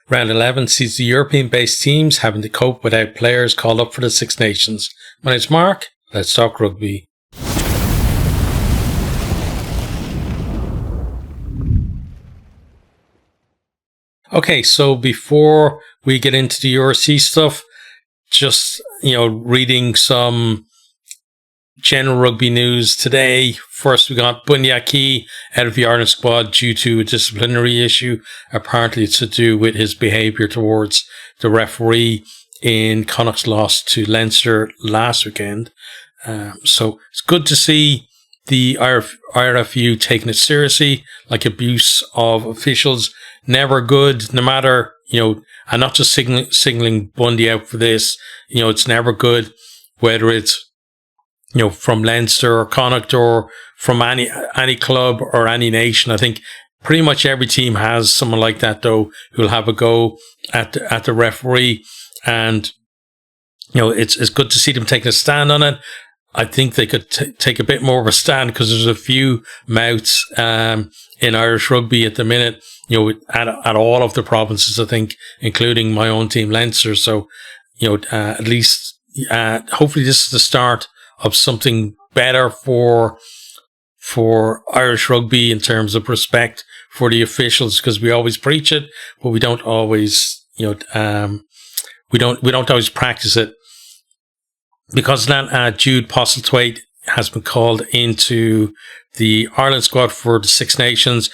Round 11 sees the European-based teams having to cope without players called up for the Six Nations. My name's Mark. Let's talk rugby. Okay, so before we get into the URC stuff, just, reading some general rugby news today. First, we got Bundee Aki out of the Ireland squad due to a disciplinary issue. Apparently, it's to do with his behaviour towards the referee in Connacht's loss to Leinster last weekend. So it's good to see the IRFU taking it seriously, like abuse of officials. Never good, no matter, and not just singling Bundee out for this. It's never good, whether it's from Leinster or Connacht or from any club or any nation. I think pretty much every team has someone like that, though, who'll have a go at the referee. And, it's good to see them taking a stand on it. I think they could take a bit more of a stand because there's a few mouths in Irish rugby at the minute, at all of the provinces, I think, including my own team, Leinster. So, at least, hopefully this is the start of something better for Irish rugby in terms of respect for the officials, because we always preach it, but we don't always, we don't always practice it. Because of that, Jude Postlethwaite has been called into the Ireland squad for the Six Nations.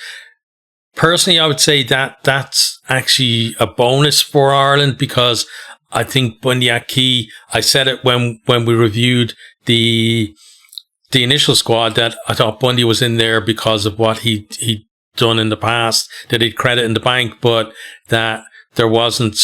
Personally, I would say that that's actually a bonus for Ireland, because I think Bundee Aki, I said it when we reviewed the initial squad, that I thought Bundee was in there because of what he'd done in the past, that he'd credit in the bank, but that there wasn't,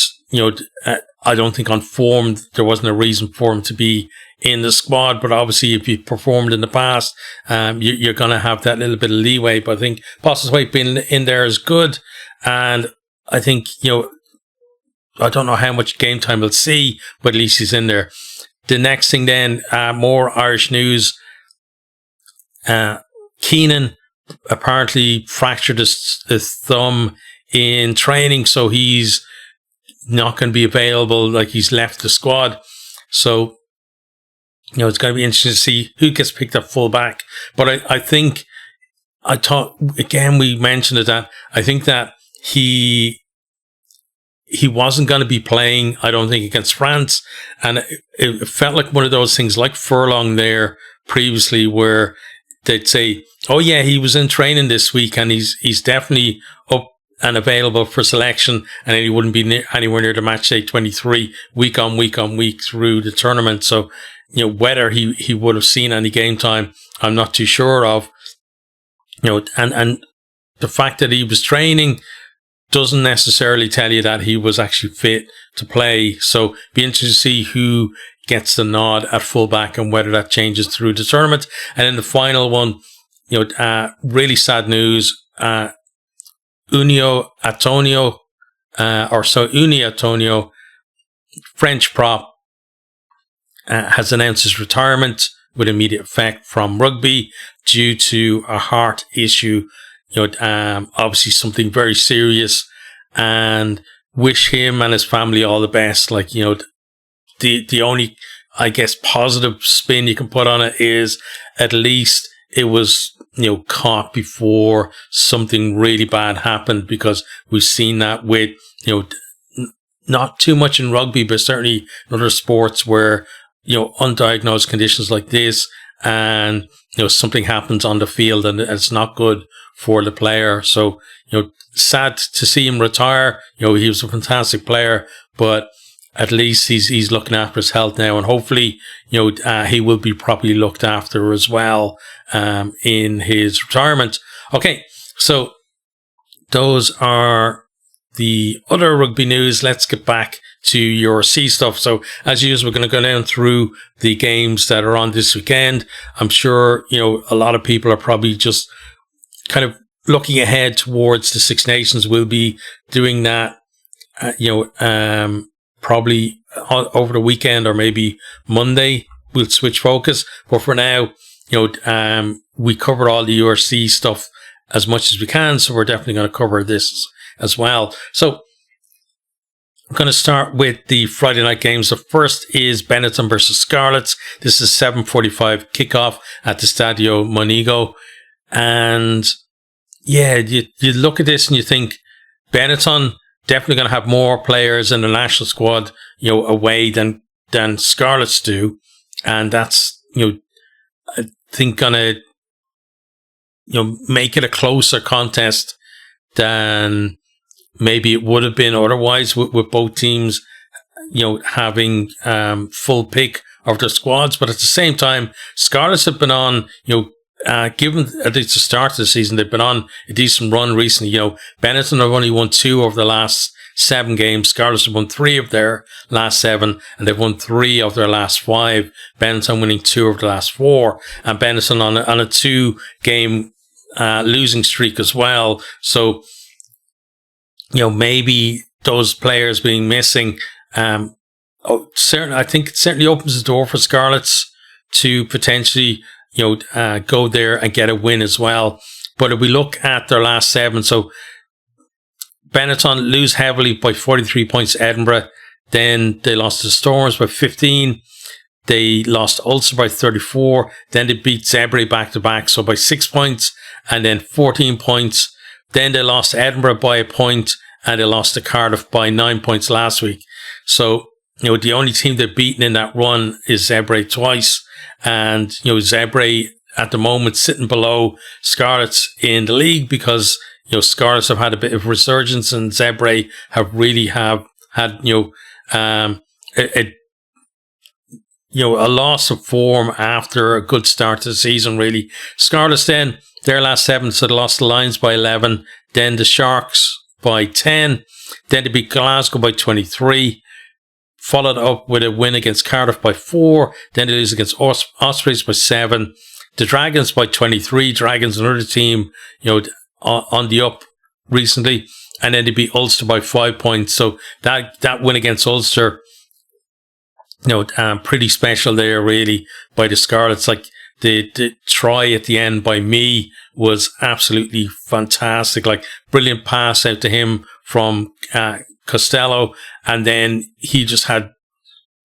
I don't think on form, there wasn't a reason for him to be in the squad. But obviously, if you performed in the past, you're going to have that little bit of leeway. But I think Postlethwaite being in there is good. And I think, I don't know how much game time we'll see, but at least he's in there. The next thing then, more Irish news. Keenan apparently fractured his thumb in training, so he's not going to be available. Like, he's left the squad. So, it's going to be interesting to see who gets picked up full back. But I thought, again, we mentioned it, that I think that he wasn't going to be playing, I don't think, against France. And it felt like one of those things like Furlong there previously, where they'd say, oh yeah, he was in training this week and he's definitely up and available for selection, and then he wouldn't be anywhere near the match day 23 week on week through the tournament. So, whether he would have seen any game time, I'm not too sure of. And the fact that he was training doesn't necessarily tell you that he was actually fit to play. So, be interesting to see who gets the nod at fullback and whether that changes through the tournament. And then the final one, really sad news. Uni Antonio, French prop, has announced his retirement with immediate effect from rugby due to a heart issue. Obviously something very serious, and wish him and his family all the best. Like, the only, I guess, positive spin you can put on it is at least it was, caught before something really bad happened, because we've seen that with, not too much in rugby, but certainly in other sports where, undiagnosed conditions like this, and, something happens on the field and it's not good for the player. So, sad to see him retire. He was a fantastic player, but at least he's looking after his health now, and hopefully, he will be properly looked after as well, in his retirement. Okay, so those are the other rugby news. Let's get back to URC stuff. So, as usual, we're going to go down through the games that are on this weekend. I'm sure, a lot of people are probably just kind of looking ahead towards the Six Nations. We'll be doing that, probably over the weekend, or maybe Monday we'll switch focus. But for now, we covered all the URC stuff as much as we can, so we're definitely going to cover this as well. So I'm going to start with the Friday night games. The first is Benetton versus Scarlets. This is 7:45 kickoff at the Stadio Monego. And yeah, you look at this and you think Benetton definitely going to have more players in the national squad, away than Scarlets do. And that's, I think going to, make it a closer contest than maybe it would have been otherwise with both teams, having full pick of their squads. But at the same time, Scarlets have been on, given at least the start of the season, they've been on a decent run recently. Benetton have only won 2 over the last 7 games. Scarlets have won 3 of their last 7, and they've won 3 of their last 5. Benetton winning 2 of the last 4, and Benetton on a 2-game losing streak as well. So, maybe those players being missing, I think it certainly opens the door for Scarlets to potentially, go there and get a win as well. But if we look at their last 7, so Benetton lose heavily by 43 points to Edinburgh. Then they lost to Storms by 15. They lost to Ulster by 34. Then they beat Zebre back-to-back, so by 6 points. And then 14 points. Then they lost to Edinburgh by a point. And they lost to Cardiff by 9 points last week. So, the only team they've beaten in that run is Zebre twice. And, Zebre at the moment sitting below Scarlets in the league because, Scarlets have had a bit of resurgence and Zebre have really had, a loss of form after a good start to the season, really. Scarlets then, their last 7, so they lost the Lions by 11, then the Sharks by 10, then they beat Glasgow by 23, followed up with a win against Cardiff by 4, then they lose against Ospreys by 7, the Dragons by 23, Dragons another team, on the up recently, and then they beat Ulster by 5 points. So that win against Ulster, pretty special there really by the Scarlets. Like the try at the end by me was absolutely fantastic. Like brilliant pass out to him from Costello, and then he just had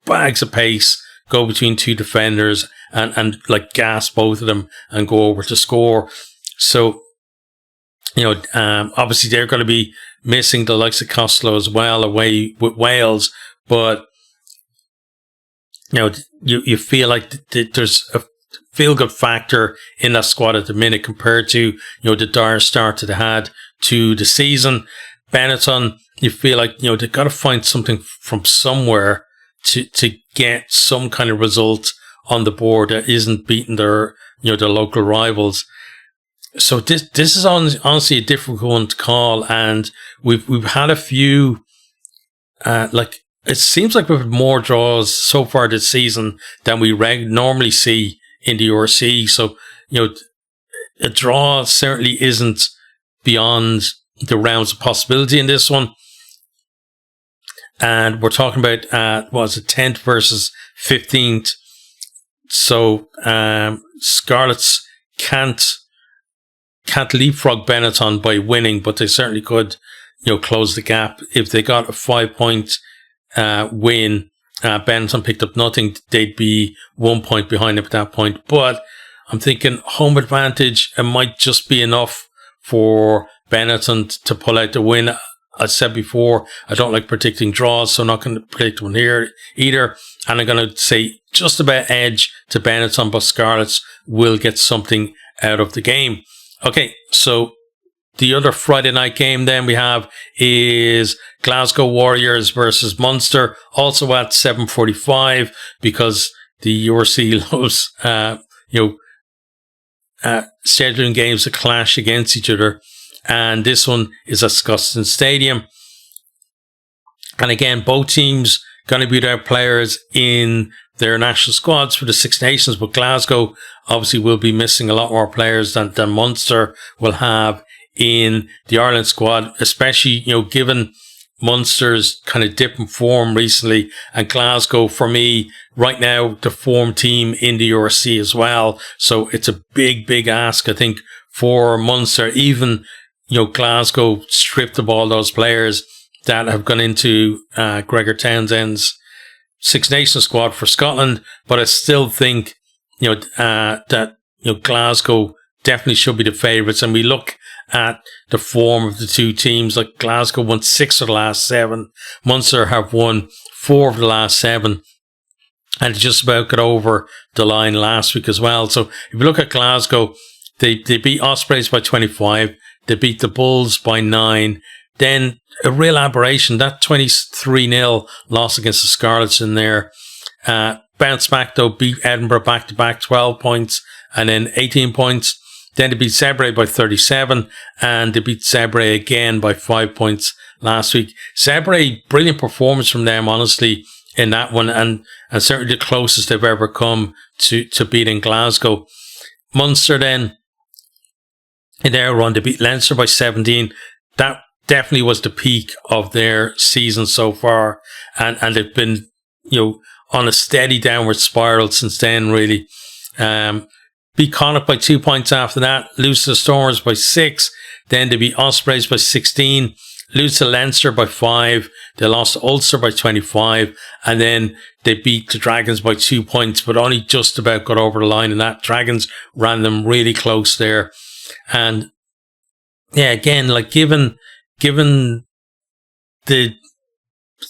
bags of pace go between 2 defenders and like gas both of them and go over to score. So obviously they're going to be missing the likes of Costello as well away with Wales, but you feel like there's a feel-good factor in that squad at the minute compared to the dire start that they had to the season. Benetton, you feel like they've got to find something from somewhere to get some kind of result on the board that isn't beating their their local rivals. So this is honestly a difficult one to call, and we've had a few it seems like we've had more draws so far this season than we normally see in the URC. So a draw certainly isn't beyond the realms of possibility in this one. And we're talking about 10th versus 15th. So Scarlets can't leapfrog Benetton by winning, but they certainly could, close the gap. If they got a 5-point win, Benetton picked up nothing, they'd be 1 point behind them at that point. But I'm thinking home advantage, it might just be enough for Benetton to pull out the win. I said before, I don't like predicting draws, so I'm not going to predict one here either. And I'm going to say just about edge to Benetton, but Scarlets will get something out of the game. Okay, so the other Friday night game then we have is Glasgow Warriors versus Munster, also at 7:45, because the URC loves, scheduling games that clash against each other. And this one is at Scotstoun Stadium. And again, both teams going to be their players in their national squads for the Six Nations, but Glasgow obviously will be missing a lot more players than Munster will have in the Ireland squad, especially, given Munster's kind of dip in form recently, and Glasgow, for me, right now, the form team in the URC as well. So it's a big ask, I think, for Munster. Even, Glasgow stripped of all those players, that have gone into Gregor Townsend's Six Nations squad for Scotland, but I still think that Glasgow definitely should be the favourites. And we look at the form of the two teams. Like Glasgow won 6 of the last 7, Munster have won 4 of the last 7, and just about got over the line last week as well. So if you look at Glasgow, they beat Ospreys by 25, they beat the Bulls by 9. Then a real aberration, that 23-0 loss against the Scarlets in there. Bounced back though, beat Edinburgh back-to-back, 12 points, and then 18 points. Then they beat Zebre by 37, and they beat Zebre again by 5 points last week. Zebre, brilliant performance from them, honestly, in that one, and certainly the closest they've ever come to beating Glasgow. Munster then, in their run, they beat Leinster by 17. That definitely was the peak of their season so far, and they've been, on a steady downward spiral since then, really. Beat Connacht by 2 points after that, lose to the Stormers by 6, then they beat Ospreys by 16, lose to Leinster by 5, they lost to Ulster by 25, and then they beat the Dragons by 2 points, but only just about got over the line, and that Dragons ran them really close there. And yeah, again, like given the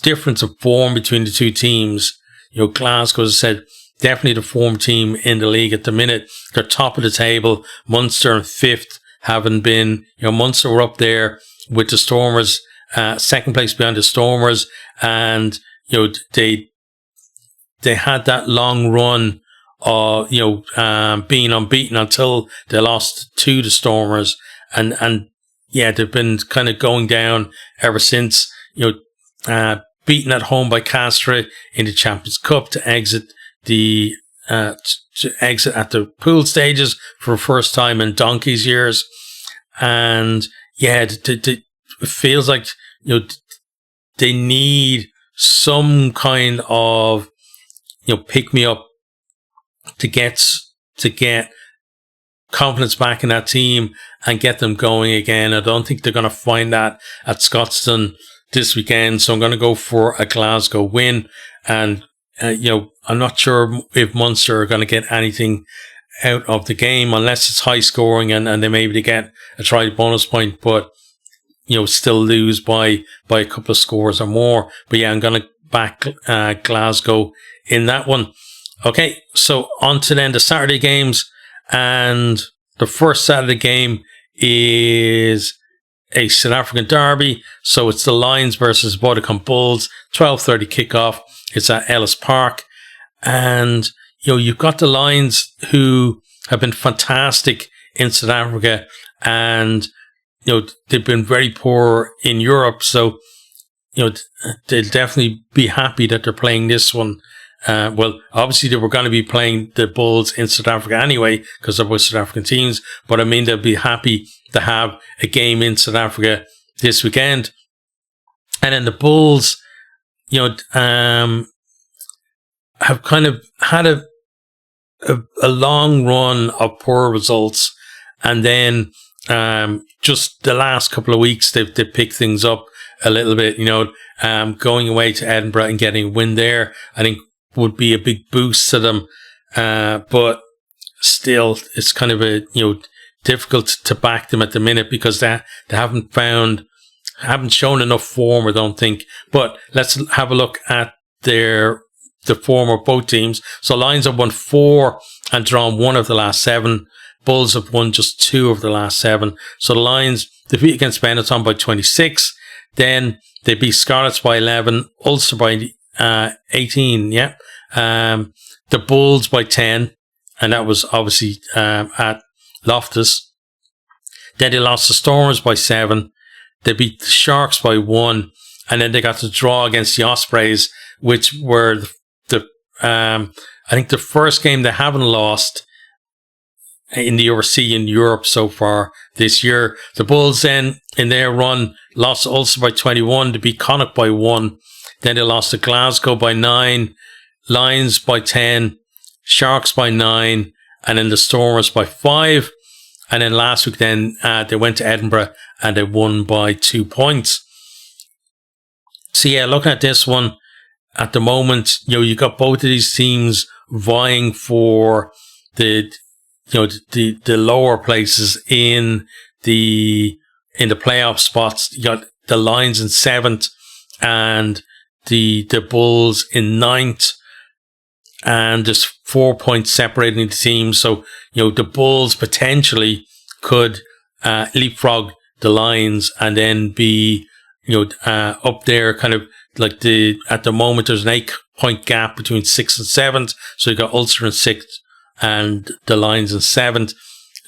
difference of form between the two teams, Glasgow, as I said, definitely the form team in the league at the minute. They're top of the table. Munster in 5th, having been, Munster were up there with the Stormers, second place behind the Stormers, and they had that long run of being unbeaten until they lost to the Stormers, and yeah, they've been kind of going down ever since. Beaten at home by Castres in the Champions Cup to exit the at the pool stages for the first time in donkey's years. And yeah, it feels like they need some kind of pick me up to get confidence back in that team and get them going again. I don't think they're going to find that at Scotstoun this weekend, so I'm going to go for a Glasgow win. And I'm not sure if Munster are going to get anything out of the game unless it's high scoring and they maybe get a try bonus point, but still lose by a couple of scores or more. But yeah, I'm going to back Glasgow in that one. Okay, so on to then the Saturday games, and the first Saturday game is a South African derby. So it's the Lions versus Vodacom Bulls, 12:30 kickoff. It's at Ellis Park, and you've got the Lions who have been fantastic in South Africa, and they've been very poor in Europe. So they'll definitely be happy that they're playing this one. Well, obviously they were going to be playing the Bulls in South Africa anyway because they're both South African teams. But I mean, they'll be happy to have a game in South Africa this weekend. And then the Bulls, have kind of had a long run of poor results, and then just the last couple of weeks they've picked things up a little bit. Going away to Edinburgh and getting a win there, I think would be a big boost to them. But still, it's kind of difficult to back them at the minute because they haven't shown enough form, I don't think. But let's have a look at the form of both teams. So Lions have won 4 and drawn 1 of the last 7. Bulls have won just 2 of the last 7. So the Lions defeat against Benetton by 26. Then they beat Scarlets by 11, Ulster by 18. Yeah, the Bulls by 10, and that was obviously at Loftus. Then they lost the Stormers by 7. They beat the Sharks by 1, and then they got to draw against the Ospreys, which were I think the first game they haven't lost in the URC in Europe so far this year. The Bulls then, in their run, lost to Ulster by 21, to beat Connacht by 1. Then they lost to Glasgow by 9, Lions by 10, Sharks by 9, and then the Stormers by 5. And then last week then they went to Edinburgh and they won by 2 points. So yeah, looking at this one at the moment, you got both of these teams vying for the lower places in the playoff spots. You got the Lions in 7th and the Bulls in 9th. And there's 4 points separating the teams. So, the Bulls potentially could leapfrog the Lions and then be, up there kind of like at the moment, there's an 8-point gap between 6th and 7th. So you got Ulster in 6th and the Lions in 7th.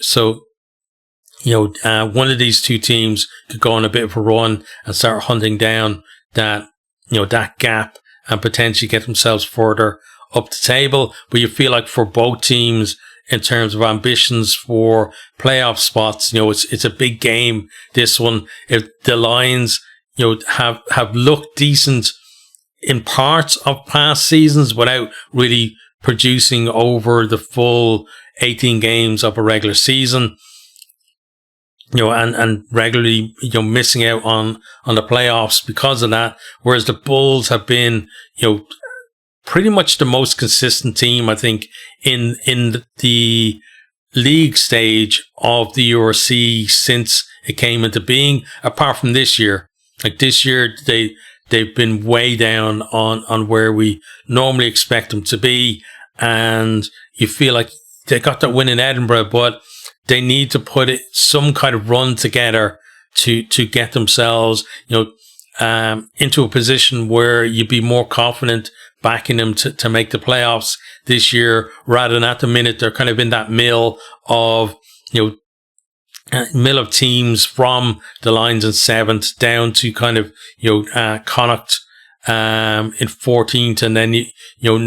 So, one of these two teams could go on a bit of a run and start hunting down that gap and potentially get themselves further up the table. But you feel like for both teams, in terms of ambitions for playoff spots, it's a big game, this one. If the Lions, have looked decent in parts of past seasons without really producing over the full 18 games of a regular season, and regularly, missing out on the playoffs because of that. Whereas the Bulls have been, pretty much the most consistent team, I think, in the league stage of the URC since it came into being, apart from this year. Like this year, they've been way down on where we normally expect them to be. And you feel like they got that win in Edinburgh, but they need to put some kind of run together to get themselves, into a position where you'd be more confident backing them to make the playoffs this year, rather than at the minute they're kind of in that mill of teams from the Lions in 7th down to kind of Connacht in 14th, and then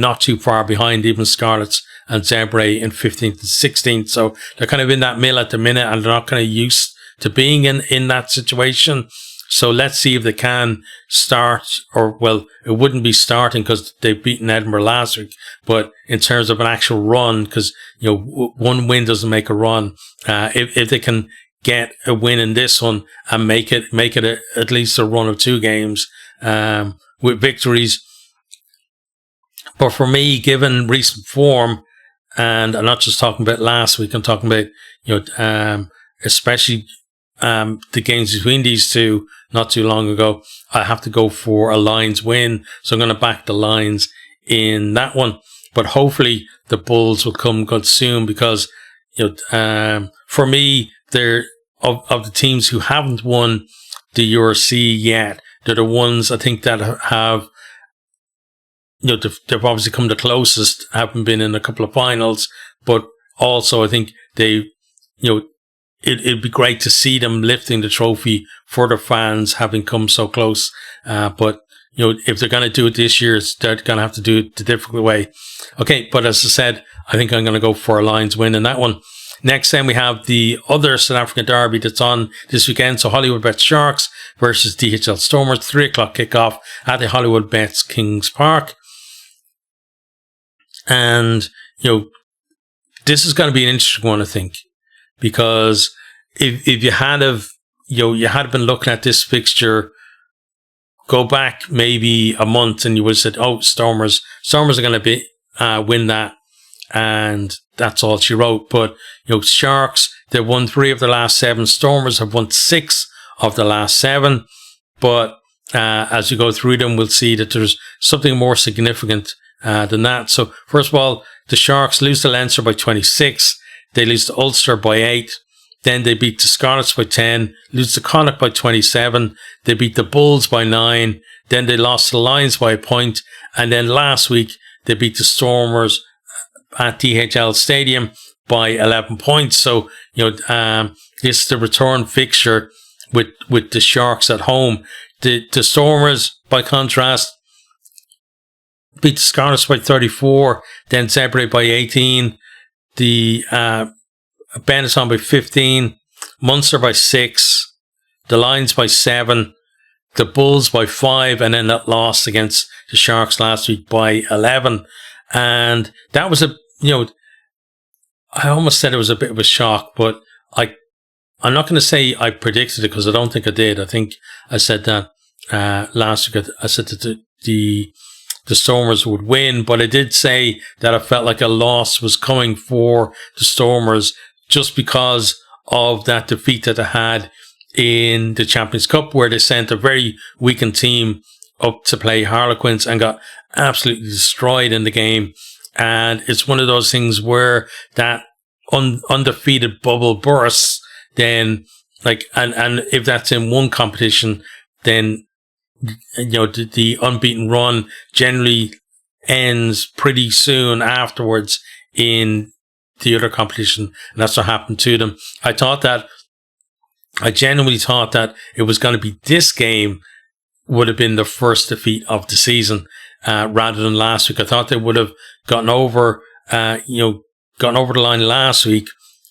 not too far behind even Scarlets and Zebre in 15th and 16th. So they're kind of in that mill at the minute, and they're not kind of used to being in that situation. So let's see if they can start, it wouldn't be starting because they've beaten Edinburgh last week, but in terms of an actual run, because, one win doesn't make a run. If they can get a win in this one and make it at least a run of 2 games, with victories. But for me, given recent form, and I'm not just talking about last week, I'm talking about, especially, the games between these two not too long ago, I have to go for a Lions win. So I'm going to back the Lions in that one. But hopefully the Bulls will come good soon, because, for me, they're of the teams who haven't won the URC yet, they're the ones I think that have, they've obviously come the closest, haven't been in a couple of finals, but also I think they, it'd be great to see them lifting the trophy for their fans, having come so close. But, if they're going to do it this year, they're going to have to do it the difficult way. Okay, but as I said, I think I'm going to go for a Lions win in that one. Next, then we have the other South African derby that's on this weekend. So Hollywoodbets Sharks versus DHL Stormers, 3:00 kickoff at the Hollywoodbets Kings Park. And, this is going to be an interesting one, I think, because if you had been looking at this fixture, go back maybe a month and you would have said, oh, Stormers are going to win that. And that's all she wrote. But, Sharks, they've won 3 of the last 7. Stormers have won 6 of the last 7. But as you go through them, we'll see that there's something more significant than that. So, first of all, the Sharks lose to Leinster by 26. They lose to Ulster by 8. Then they beat the Scarlets by 10. Lose to Connacht by 27. They beat the Bulls by 9. Then they lost to the Lions by a point. And then last week, they beat the Stormers at DHL Stadium by 11 points. So, this is the return fixture with the Sharks at home. The Stormers, by contrast, beat the Scarlets by 34, then Zebre by 18, the Benetton by 15, Munster by 6, the Lions by 7, the Bulls by 5, and then that loss against the Sharks last week by 11. And that was I almost said it was a bit of a shock, but I'm not going to say I predicted it, because I don't think I did. I think I said that last week. I said that the Stormers would win, but I did say that I felt like a loss was coming for the Stormers just because of that defeat that they had in the Champions Cup, where they sent a very weakened team up to play Harlequins and got absolutely destroyed in the game. And it's one of those things where that undefeated bubble bursts, then and if that's in one competition, then the unbeaten run generally ends pretty soon afterwards in the other competition, and that's what happened to them. I genuinely thought that it was going to be this game would have been the first defeat of the season, rather than last week. I thought they would have gotten over the line last week,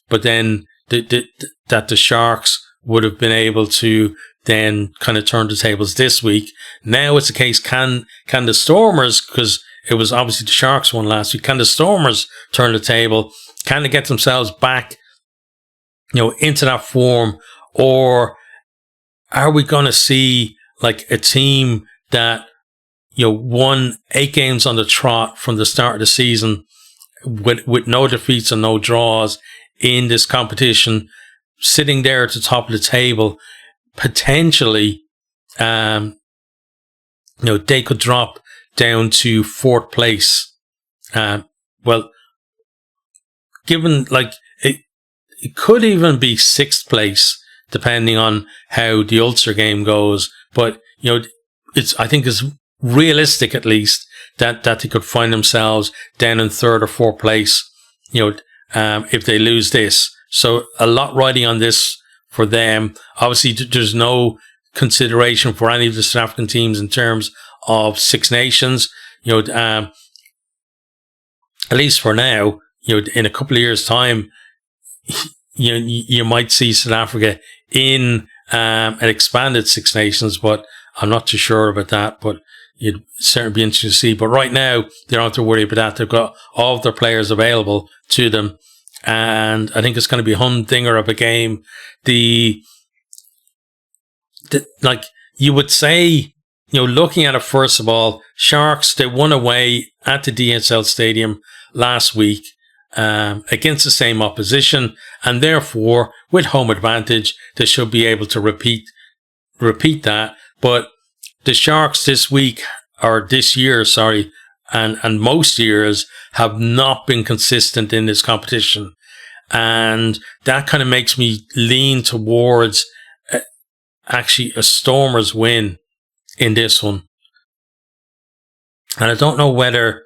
but then that the Sharks would have been able to then kind of turn the tables this week. Now it's the case, can the Stormers, because it was obviously the Sharks won last week, can the Stormers turn the table? Can they get themselves back, into that form? Or are we going to see like a team that, won 8 games on the trot from the start of the season with no defeats and no draws in this competition, sitting there at the top of the table, potentially, they could drop down to 4th place. Well, given it could even be 6th place, depending on how the Ulster game goes. But I think it's realistic, at least, that they could find themselves down in 3rd or 4th place. If they lose this, so a lot riding on this for them. Obviously, there's no consideration for any of the South African teams in terms of Six Nations. At least for now. In a couple of years' time, you might see South Africa in an expanded Six Nations, but I'm not too sure about that. But it'd certainly be interesting to see. But right now, they don't have to worry about that. They've got all of their players available to them. And I think it's going to be a humdinger of a game. You would say, looking at it, first of all, Sharks, they won away at the DSL Stadium last week against the same opposition, and therefore, with home advantage, they should be able to repeat that. But the Sharks this year, and most years have not been consistent in this competition. And that kind of makes me lean towards actually a Stormers win in this one. And I don't know whether,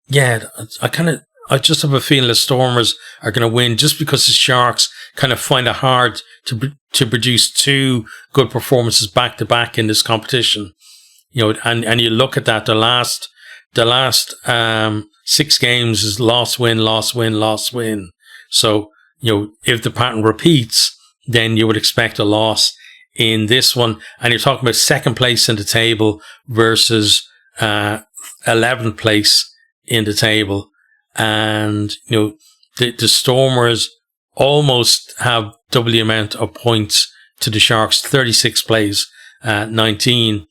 I just have a feeling the Stormers are going to win just because the Sharks kind of find it hard to produce 2 good performances back to back in this competition. And you look at that, the last 6 games is loss, win, loss, win, loss, win. So, if the pattern repeats, then you would expect a loss in this one. And you're talking about 2nd place in the table versus 11th place in the table. And, the Stormers almost have double the amount of points to the Sharks, 36th place, 19.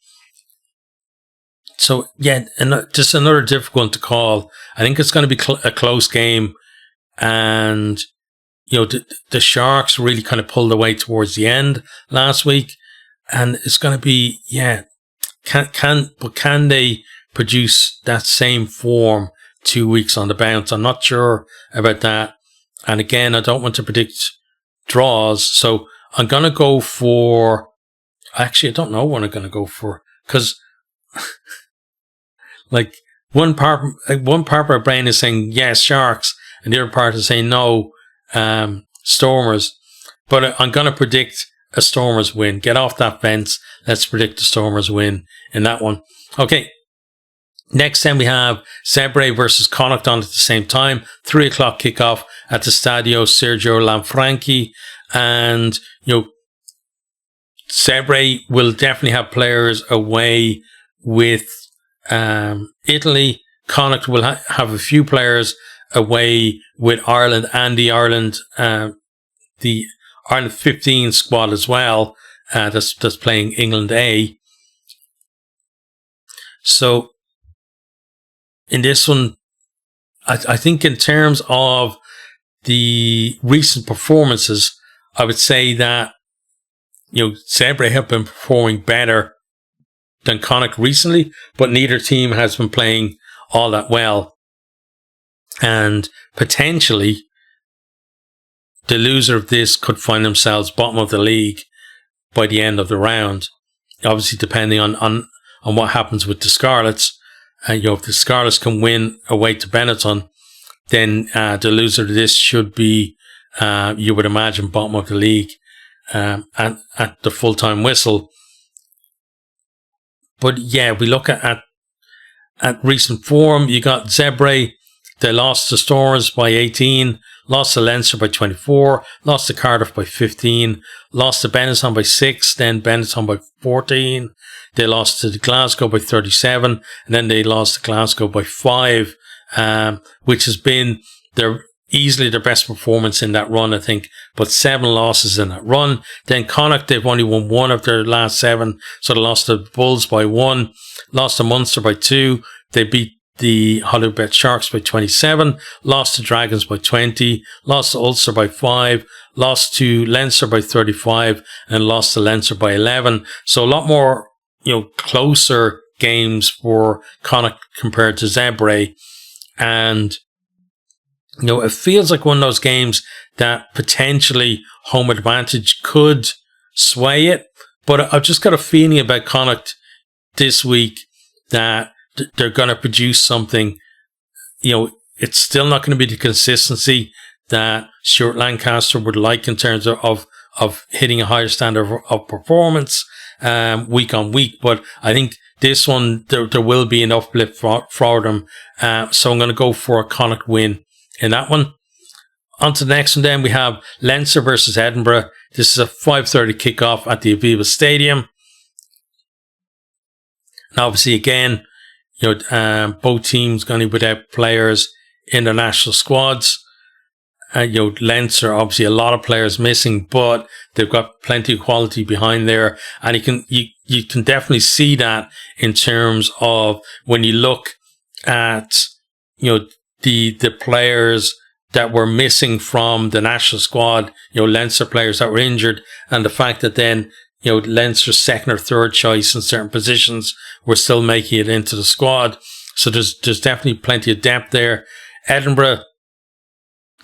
So, just another difficult one to call. I think it's going to be a close game. And, the Sharks really kind of pulled away towards the end last week. And it's going to be, can they produce that same form 2 weeks on the bounce? I'm not sure about that. And again, I don't want to predict draws. So I'm going to go for, actually, I don't know what I'm going to go for, because one part of my brain is saying yes, Sharks, and the other part is saying no, Stormers. But I'm going to predict a Stormers win. Get off that fence. Let's predict a Stormers win in that one. Okay. Next then we have Zebre versus Connacht on at the same time. 3 o'clock kickoff at the Stadio Sergio Lanfranchi. And, Zebre will definitely have players away with Italy. Connacht will have a few players away with Ireland and the Ireland 15 squad as well. That's playing England A. So in this one, I think in terms of the recent performances, I would say that, Zebre have been performing better than Connacht recently, but neither team has been playing all that well. And potentially, the loser of this could find themselves bottom of the league by the end of the round. Obviously, depending on what happens with the Scarlets. If the Scarlets can win away to Benetton, then the loser of this should be, you would imagine, bottom of the league at the full-time whistle. But yeah, we look at recent form. You got Zebre. They lost to Storms by 18, lost to Leinster by 24, lost to Cardiff by 15, lost to Benetton by 6, then Benetton by 14. They lost to Glasgow by 37, and then they lost to Glasgow by 5, which has been easily their best performance in that run, I think. But 7 losses in that run. Then Connacht, they've only won 1 of their last 7, so they lost to Bulls by 1, lost to Munster by 2. They beat the Hollywoodbets Sharks by 27, lost to Dragons by 20, lost to Ulster by 5, lost to Leinster by 35, and lost to Leinster by 11. So a lot more, closer games for Connacht compared to Zebre. And, it feels like one of those games that potentially home advantage could sway it. But I've just got a feeling about Connacht this week that they're going to produce something. It's still not going to be the consistency that Stuart Lancaster would like in terms of hitting a higher standard of performance week on week. But I think this one, there will be an uplift for them. So I'm going to go for a Connacht win in that one. On to the next one then, we have Leinster versus Edinburgh. This is a 5:30 kickoff at the Aviva Stadium. And obviously, again, both teams going to be without players in their national squads. Leinster, obviously a lot of players missing, but they've got plenty of quality behind there. And you can definitely see that in terms of when you look at, the players that were missing from the national squad, Leinster players that were injured, and the fact that then, Leinster's second or third choice in certain positions were still making it into the squad. So there's definitely plenty of depth there. Edinburgh,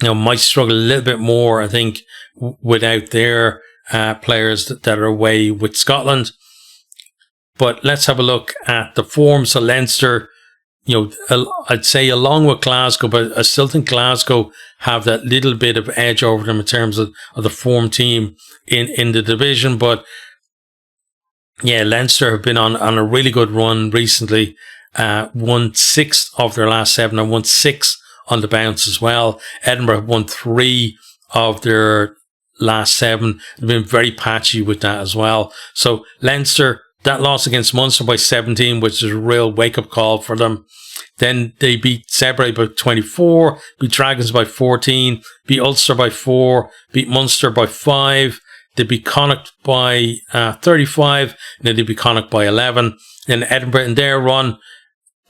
might struggle a little bit more, I think, without their players that are away with Scotland. But let's have a look at the form. So Leinster, I'd say along with Glasgow, but I still think Glasgow have that little bit of edge over them in terms of the form team in the division. But yeah, Leinster have been on a really good run recently. Won 6 of their last 7 and won 6 on the bounce as well. Edinburgh have won 3 of their last 7. They've been very patchy with that as well. So Leinster, that loss against Munster by 17, which is a real wake-up call for them. Then they beat Zebre by 24, beat Dragons by 14, beat Ulster by 4, beat Munster by 5. They beat Connacht by 35, and then they beat Connacht by 11. Then Edinburgh in their run,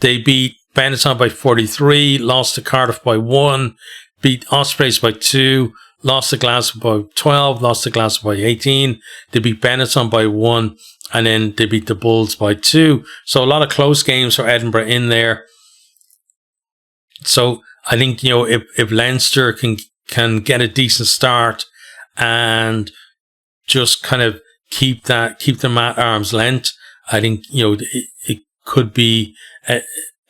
they beat Benetton by 43, lost to Cardiff by 1, beat Ospreys by 2, lost to Glasgow by 12, lost to Glasgow by 18. They beat Benetton by 1, and then they beat the Bulls by 2. So a lot of close games for Edinburgh in there. So I think, if Leinster can get a decent start and just kind of keep them at arm's length, I think, it could be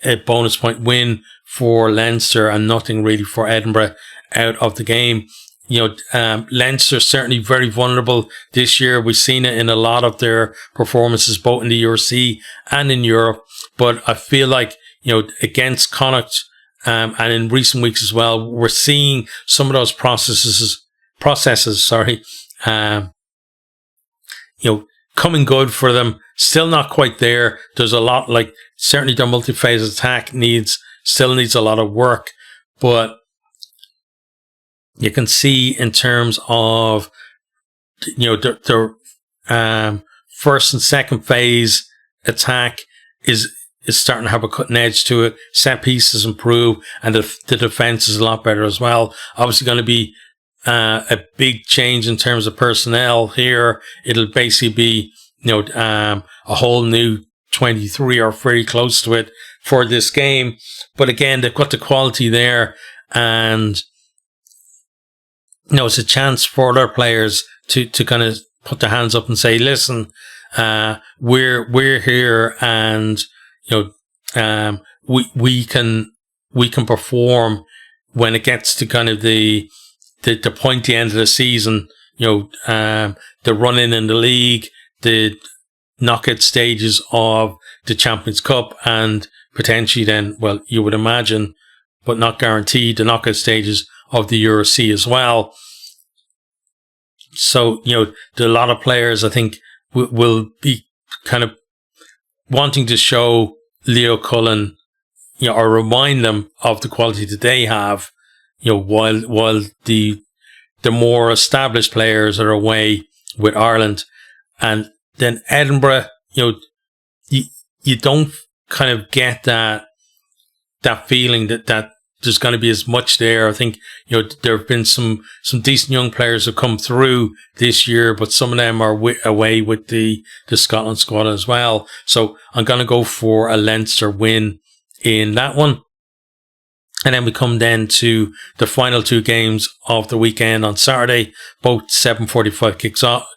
a bonus point win for Leinster and nothing really for Edinburgh out of the game. Leinster certainly very vulnerable this year. We've seen it in a lot of their performances, both in the URC and in Europe. But I feel like, against Connacht, and in recent weeks as well, we're seeing some of those processes, coming good for them. Still not quite there. There's a lot, certainly their multi-phase attack still needs a lot of work, but you can see in terms of, their first and second phase attack is is starting to have a cutting edge to it. Set pieces improve, and the defense is a lot better as well. Obviously going to be a big change in terms of personnel here. It'll basically be, a whole new 23 or very close to it for this game. But again, they've got the quality there, and it's a chance for other players to kind of put their hands up and say, listen, we're here, and we can perform when it gets to kind of the pointy end of the season. The run in the league, the knockout stages of the Champions Cup, and potentially then, well, you would imagine, but not guaranteed, the knockout stages of the URC as well. So, there are a lot of players, I think, will be kind of wanting to show Leo Cullen, or remind them of the quality that they have, while the more established players are away with Ireland. And then Edinburgh, you don't kind of get that feeling that there's going to be as much there. I think, there have been some decent young players who come through this year, but some of them are away with the Scotland squad as well. So I'm going to go for a Leinster win in that one. And then we come then to the final two games of the weekend on Saturday, both 7:45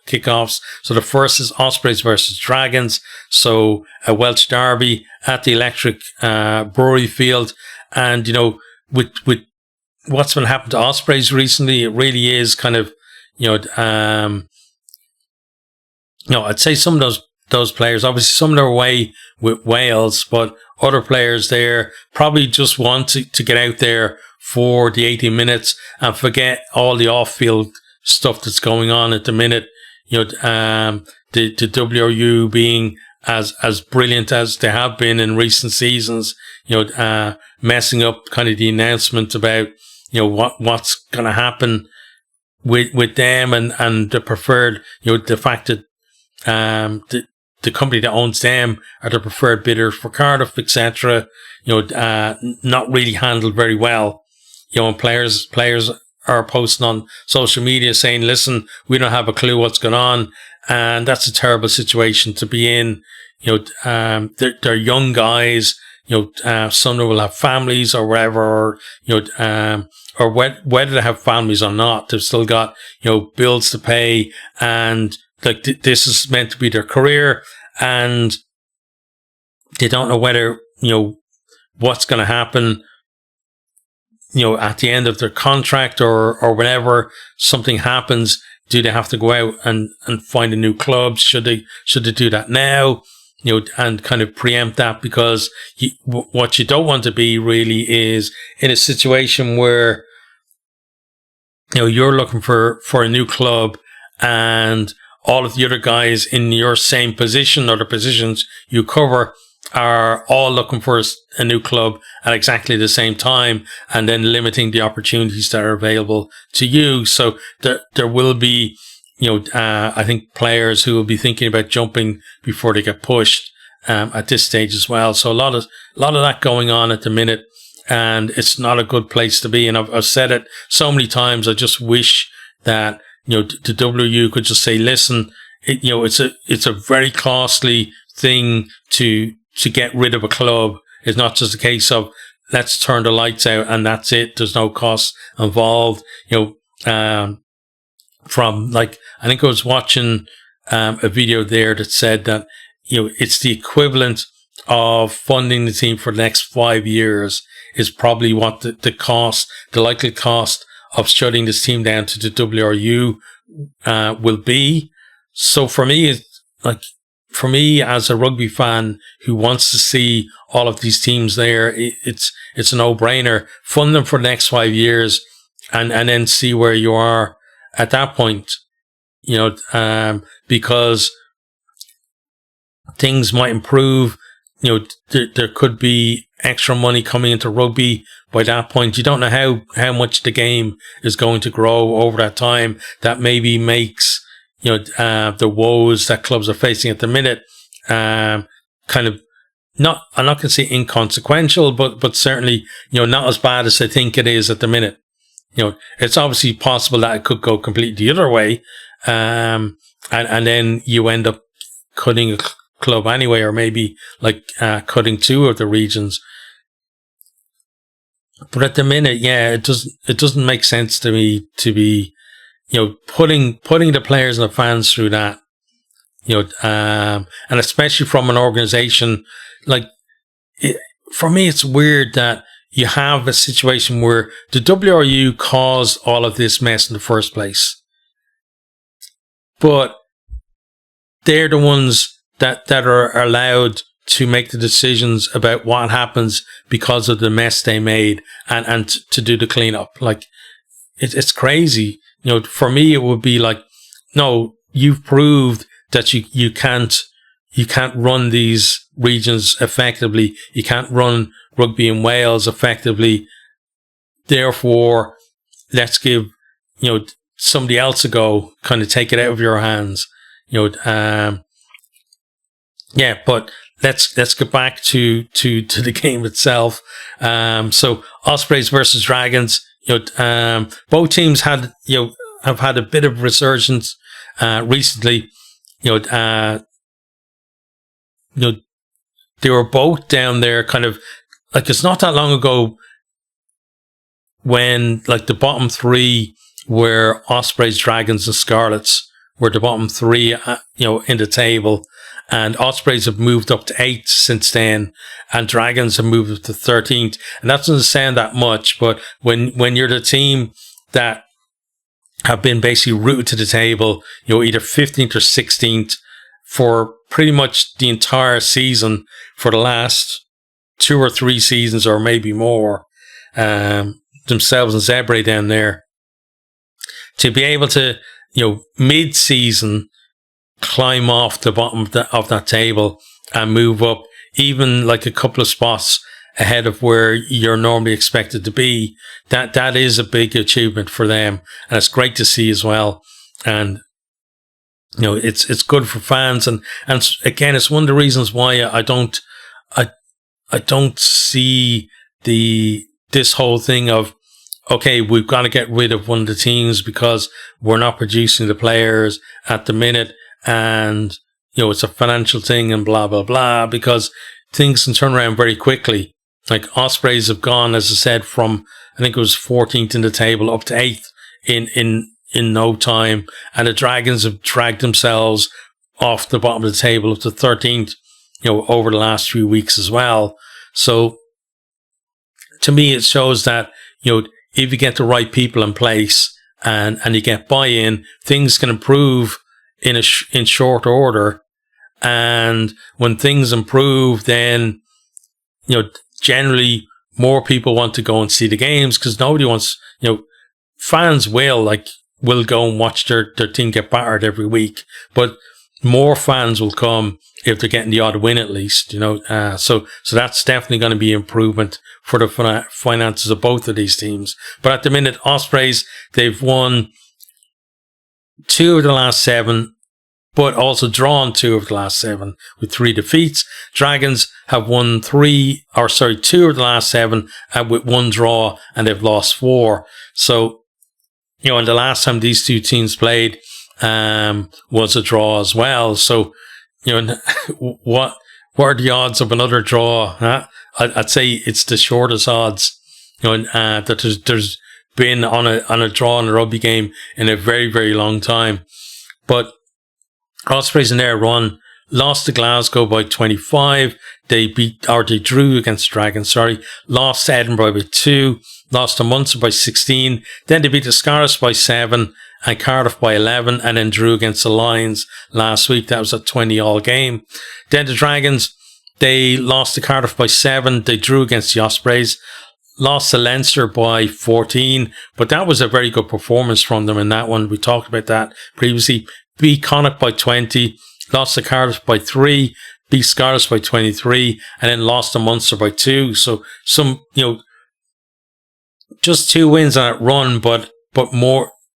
kickoffs. So the first is Ospreys versus Dragons. So a Welsh derby at the electric Brewery Field. And, with what's been happening to Ospreys recently, it really is kind of, I'd say some of those players, obviously some of them are away with Wales, but other players there probably just want to get out there for the 80 minutes and forget all the off-field stuff that's going on at the minute. The WRU being as brilliant as they have been in recent seasons, messing up kind of the announcement about, what's going to happen with them and the preferred, the fact that, the company that owns them are the preferred bidder for Cardiff, etc. Not really handled very well. And players are posting on social media saying, listen, we don't have a clue what's going on. And that's a terrible situation to be in. They're young guys, some will have families or whatever, or whether they have families or not, they've still got, bills to pay, and like this is meant to be their career, and they don't know whether, what's going to happen, at the end of their contract or whenever something happens. Do they have to go out and find a new club? Should they do that now? And kind of preempt that, because what you don't want to be really is in a situation where, you're looking for a new club and all of the other guys in your same position or the positions you cover are all looking for a new club at exactly the same time, and then limiting the opportunities that are available to you. So there will be, I think players who will be thinking about jumping before they get pushed at this stage as well. So a lot of that going on at the minute, and it's not a good place to be. And I've said it so many times. I just wish that, the WU could just say, listen, it's a very costly thing to get rid of a club. It's not just a case of let's turn the lights out and that's it. There's no cost involved. From like, I think I was watching a video there that said that, it's the equivalent of funding the team for the next 5 years is probably what the likely cost of shutting this team down to the WRU will be. So for me, as a rugby fan who wants to see all of these teams there, it's a no-brainer. Fund them for the next 5 years and then see where you are at that point, because things might improve. There could be extra money coming into rugby by that point. You don't know how much the game is going to grow over that time. That maybe makes, the woes that clubs are facing at the minute, kind of I'm not going to say inconsequential, but certainly, not as bad as I think it is at the minute. It's obviously possible that it could go completely the other way. And then you end up cutting a club anyway, or maybe cutting two of the regions. But at the minute, it doesn't make sense to me to be, putting the players and the fans through that. And especially from an organization for me, it's weird that you have a situation where the WRU caused all of this mess in the first place, but they're the ones that are allowed to make the decisions about what happens because of the mess they made and to do the cleanup. It's crazy. For me, it would be no, you've proved that you can't run these regions effectively. You can't run rugby in Wales effectively. Therefore, let's give, somebody else a go, kind of take it out of your hands. But let's get back to the game itself. So Ospreys versus Dragons, both teams have had a bit of resurgence, recently. They were both down there kind of it's not that long ago when the bottom three were Ospreys, Dragons and Scarlets were the bottom three, in the table, and Ospreys have moved up to 8th since then, and Dragons have moved up to 13th, and that doesn't sound that much, but when you're the team that have been basically rooted to the table, either 15th or 16th for pretty much the entire season for the last 2 or 3 seasons, or maybe more, themselves and Zebre down there, to be able to, mid-season climb off the bottom of that table and move up even a couple of spots ahead of where you're normally expected to be, that is a big achievement for them, and it's great to see as well. And it's good for fans, and again, it's one of the reasons why I don't see this whole thing of, okay, we've got to get rid of one of the teams because we're not producing the players at the minute, and it's a financial thing and blah blah blah, because things can turn around very quickly. Ospreys have gone, as I said, from I think it was 14th in the table up to 8th in no time, and the Dragons have dragged themselves off the bottom of the table up to 13th, over the last few weeks as well. So to me, it shows that, if you get the right people in place and you get buy-in, things can improve in short order. And when things improve, then, generally more people want to go and see the games, because nobody wants, fans will go and watch their team get battered every week, but more fans will come if they're getting the odd win at least, so that's definitely going to be improvement for the finances of both of these teams. But at the minute, Ospreys, they've won 2 of the last 7, but also drawn 2 of the last 7 with 3 defeats. Dragons have won 2 of the last 7 with 1 draw, and they've lost 4. So, and the last time these two teams played was a draw as well. So, what are the odds of another draw? Huh? I'd say it's the shortest odds, that there's been on a draw in a rugby game in a very, very long time. But Ospreys in their run lost to Glasgow by 25. They drew against Dragons, lost to Edinburgh by 2, lost to Munster by 16. Then they beat the Scarlets by 7 and Cardiff by 11, and then drew against the Lions last week. That was a 20-all game. Then the Dragons, they lost to Cardiff by 7. They drew against the Ospreys, lost to Leinster by 14, but that was a very good performance from them in that one. We talked about that previously. Beat Connacht by 20, lost to Cardiff by 3, beat Scarlets by 23, and then lost to Munster by 2. So some, just 2 wins on that run, but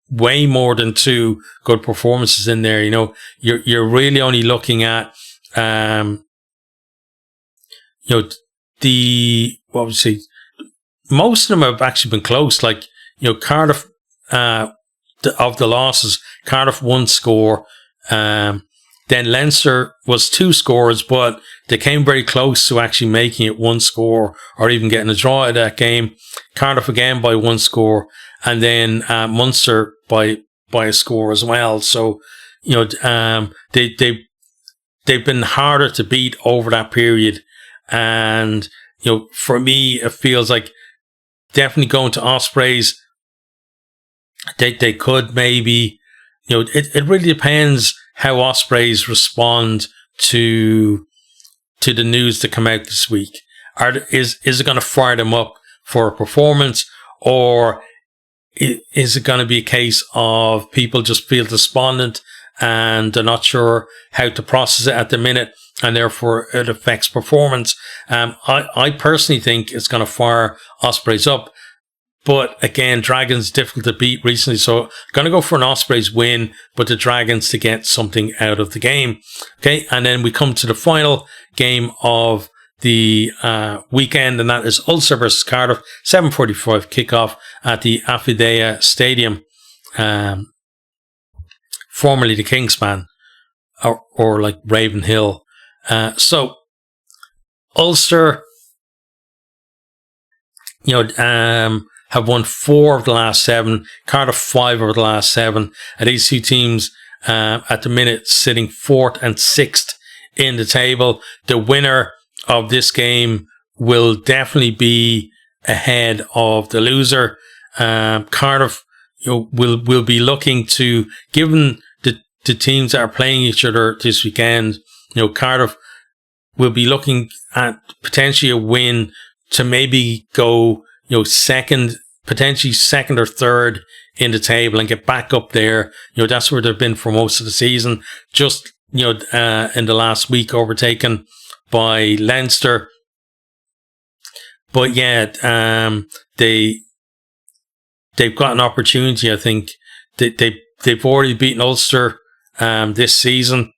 way more than 2 good performances in there. You're really only looking at what would you say? Most of them have actually been close. Like, Cardiff, of the losses, Cardiff 1 score. Then Leinster was 2 scores, but they came very close to actually making it 1 score or even getting a draw at that game. Cardiff again by 1 score, and then Munster by a score as well. So, they've been harder to beat over that period. And, for me, it feels like definitely going to Ospreys. They could maybe, it really depends how Ospreys respond to the news that come out this week. Is it going to fire them up for a performance, or is it going to be a case of people just feel despondent and they're not sure how to process it at the minute, and therefore it affects performance? I personally think it's going to fire Ospreys up. But again, Dragons difficult to beat recently, so I'm going to go for an Ospreys win, but the Dragons to get something out of the game. Okay, and then we come to the final game of the weekend, and that is Ulster versus Cardiff, 7:45 kickoff at the Affidea Stadium, formerly the Kingspan, or like Ravenhill. So Ulster, have won 4 of the last 7, Cardiff 5 of the last 7. And these two teams, at the minute, sitting 4th and 6th in the table. The winner of this game will definitely be ahead of the loser. Cardiff, will be looking to, given the teams that are playing each other this weekend, Cardiff will be looking at potentially a win to maybe go, potentially second or third in the table and get back up there. That's where they've been for most of the season. Just, in the last week, overtaken by Leinster. But yeah, they've got an opportunity. I think they've already beaten Ulster this season,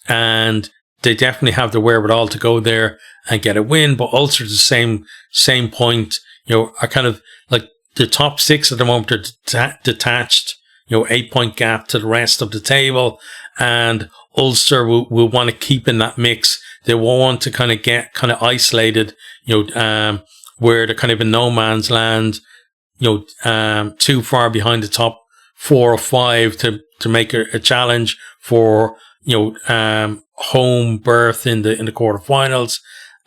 and they definitely have the wherewithal to go there and get a win. But Ulster's the same point. Are kind of like the top 6 at the moment are detached, 8-point gap to the rest of the table. And Ulster will want to keep in that mix. They won't want to kind of get kind of isolated, where they're kind of in no man's land, too far behind the top 4 or 5 to make a challenge for, home berth in the quarterfinals,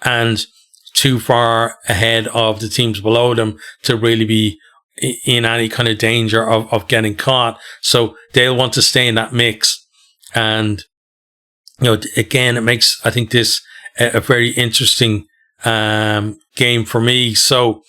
and too far ahead of the teams below them to really be in any kind of danger of getting caught. So they'll want to stay in that mix. And, again, it makes, I think, this a very interesting game for me. So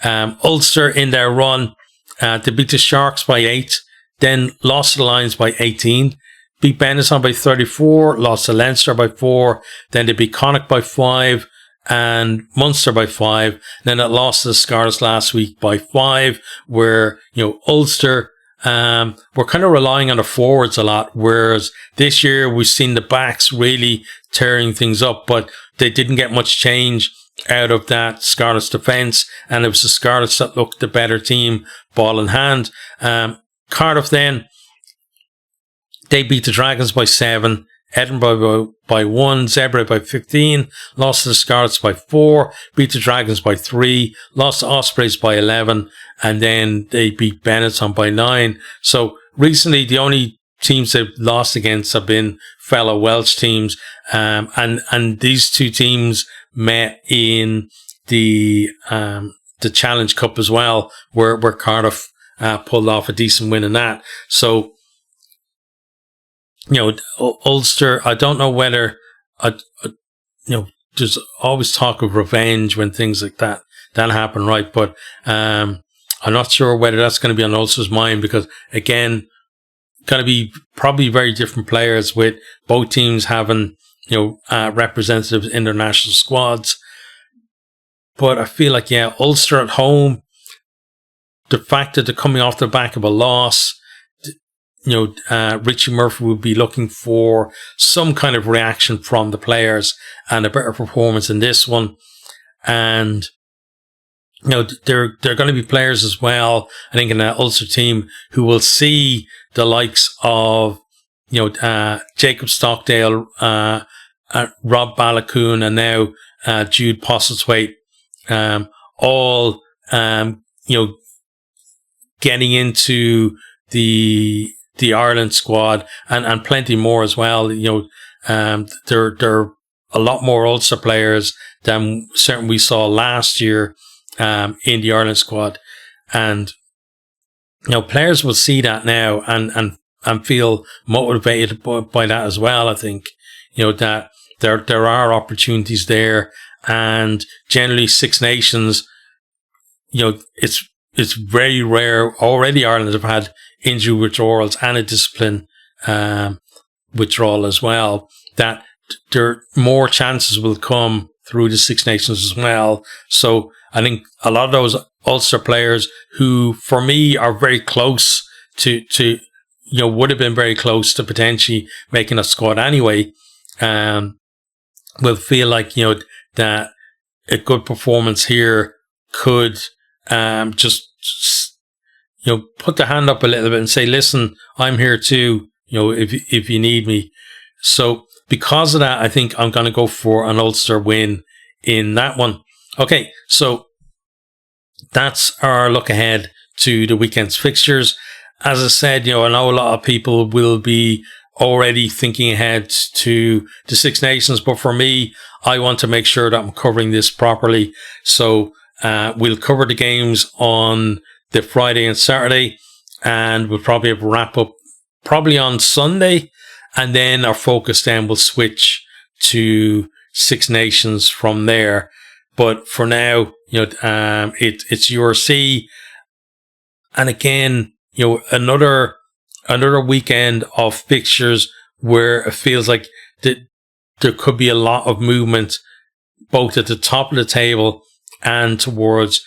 Ulster in their run, they beat the Sharks by 8, then lost to the Lions by 18, beat Benetton by 34, lost to Leinster by 4, then they beat Connacht by 5, and Munster by 5. Then it lost to the Scarlets last week by 5, where, Ulster were kind of relying on the forwards a lot, whereas this year we've seen the backs really tearing things up, but they didn't get much change out of that Scarlets defence, and it was the Scarlets that looked the better team, ball in hand. Cardiff then, they beat the Dragons by 7, Edinburgh by 1, Zebre by 15, lost to the Scarlets by 4, beat the Dragons by 3, lost to Ospreys by 11, and then they beat Benetton by 9. So recently, the only teams they've lost against have been fellow Welsh teams, and these two teams met in the Challenge Cup as well, where Cardiff pulled off a decent win in that. So, Ulster, I don't know whether, there's always talk of revenge when things like that happen, right? But I'm not sure whether that's going to be on Ulster's mind, because, again, going to be probably very different players, with both teams having, representatives in their national squads. But I feel like, Ulster at home, the fact that they're coming off the back of a loss, Richie Murphy would be looking for some kind of reaction from the players and a better performance in this one. And, there are going to be players as well, I think, in that Ulster team who will see the likes of, Jacob Stockdale, Rob Balakoon, and now Jude Postlethwaite, all, getting into the Ireland squad, and plenty more as well. There are a lot more Ulster players than certainly we saw last year in the Ireland squad, and players will see that now and feel motivated by that as well. I think that there are opportunities there, and generally Six Nations, it's very rare. Already Ireland have had injury withdrawals and a discipline withdrawal as well, that there more chances will come through the Six Nations as well. So I think a lot of those Ulster players who, for me, are very close to would have been very close to potentially making a squad anyway, will feel like, that a good performance here could just put the hand up a little bit and say, listen, I'm here too, if you need me. So because of that, I think I'm going to go for an Ulster win in that one. Okay, so that's our look ahead to the weekend's fixtures. As I said, I know a lot of people will be already thinking ahead to the Six Nations, but for me, I want to make sure that I'm covering this properly. So we'll cover the games on the Friday and Saturday, and we'll probably have a wrap up probably on Sunday, and then our focus then will switch to Six Nations from there. But for now, it's URC, and again, another weekend of fixtures where it feels like that there could be a lot of movement, both at the top of the table and towards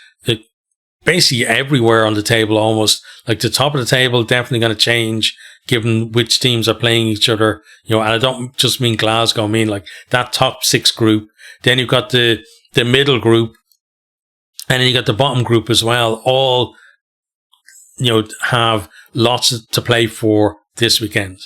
basically everywhere on the table almost. Like the top of the table definitely going to change given which teams are playing each other. And I don't just mean Glasgow, I mean like that top six group. Then you've got the middle group, and then you got the bottom group as well. All have lots to play for this weekend.